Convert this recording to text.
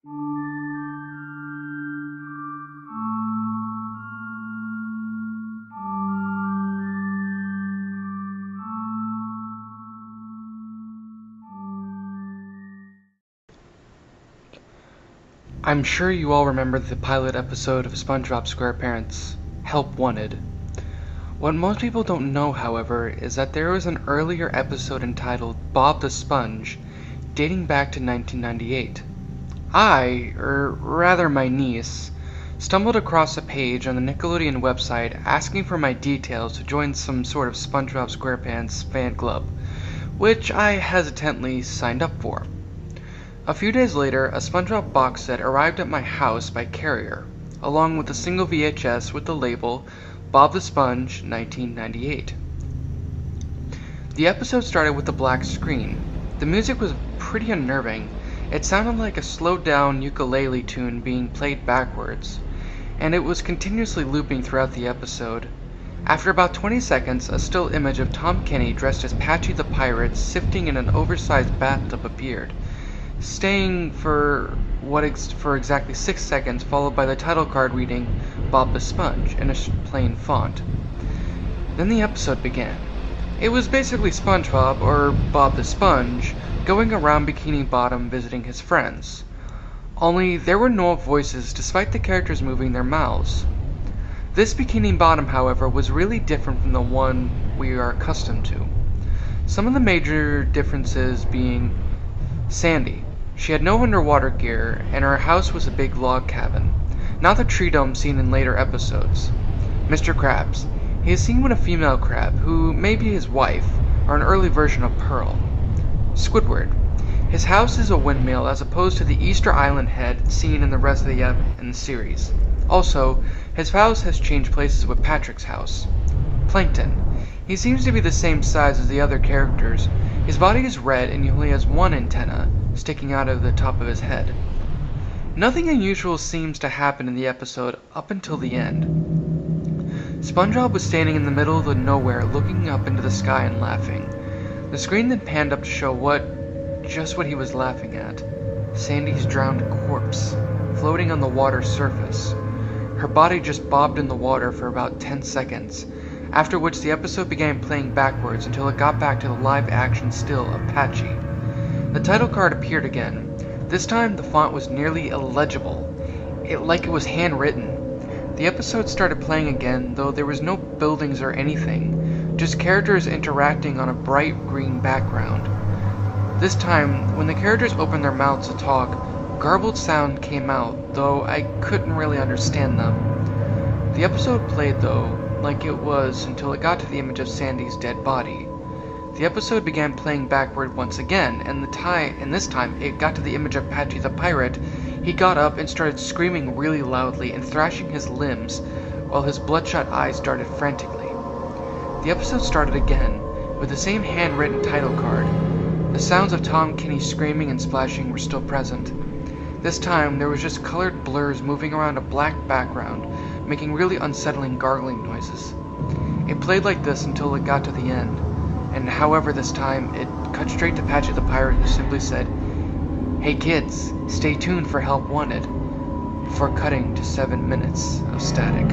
I'm sure you all remember the pilot episode of SpongeBob SquarePants, Help Wanted. What most people don't know, however, is that there was an earlier episode entitled Bob the Sponge, dating back to 1998. Or rather my niece, stumbled across a page on the Nickelodeon website asking for my details to join some sort of SpongeBob SquarePants fan club, which I hesitantly signed up for. A few days later, a SpongeBob box set arrived at my house by carrier, along with a single VHS with the label Bob the Sponge 1998. The episode started with a black screen. The music was pretty unnerving. It sounded like a slowed down ukulele tune being played backwards, and it was continuously looping throughout the episode. After about 20 seconds, a still image of Tom Kenny dressed as Patchy the Pirate sifting in an oversized bathtub appeared, staying for exactly 6 seconds, followed by the title card reading Bob the Sponge in a plain font. Then the episode began. It was basically SpongeBob, or Bob the Sponge, going around Bikini Bottom visiting his friends. Only there were no voices despite the characters moving their mouths. This Bikini Bottom, however, was really different from the one we are accustomed to. Some of the major differences being Sandy. She had no underwater gear, and her house was a big log cabin, not the tree dome seen in later episodes. Mr. Krabs. He is seen with a female crab, who may be his wife, or an early version of Pearl. Squidward. His house is a windmill as opposed to the Easter Island head seen in the rest of the series. Also, his house has changed places with Patrick's house. Plankton. He seems to be the same size as the other characters. His body is red and he only has one antenna, sticking out of the top of his head. Nothing unusual seems to happen in the episode up until the end. SpongeBob was standing in the middle of the nowhere looking up into the sky and laughing. The screen then panned up to show just what he was laughing at. Sandy's drowned corpse, floating on the water's surface. Her body just bobbed in the water for about 10 seconds, after which the episode began playing backwards until it got back to the live-action still of Patchy. The title card appeared again. This time the font was nearly illegible, like it was handwritten. The episode started playing again, though there was no buildings or anything, just characters interacting on a bright green background. This time, when the characters opened their mouths to talk, garbled sound came out, though I couldn't really understand them. The episode played, though, like it was until it got to the image of Sandy's dead body. The episode began playing backward once again, and this time it got to the image of Patchy the Pirate. He got up and started screaming really loudly and thrashing his limbs, while his bloodshot eyes darted frantically. The episode started again, with the same handwritten title card. The sounds of Tom Kenny screaming and splashing were still present. This time, there was just colored blurs moving around a black background, making really unsettling gargling noises. It played like this until it got to the end, and however this time, it cut straight to Patchy the Pirate, who simply said, "Hey kids, stay tuned for Help Wanted," before cutting to 7 minutes of static.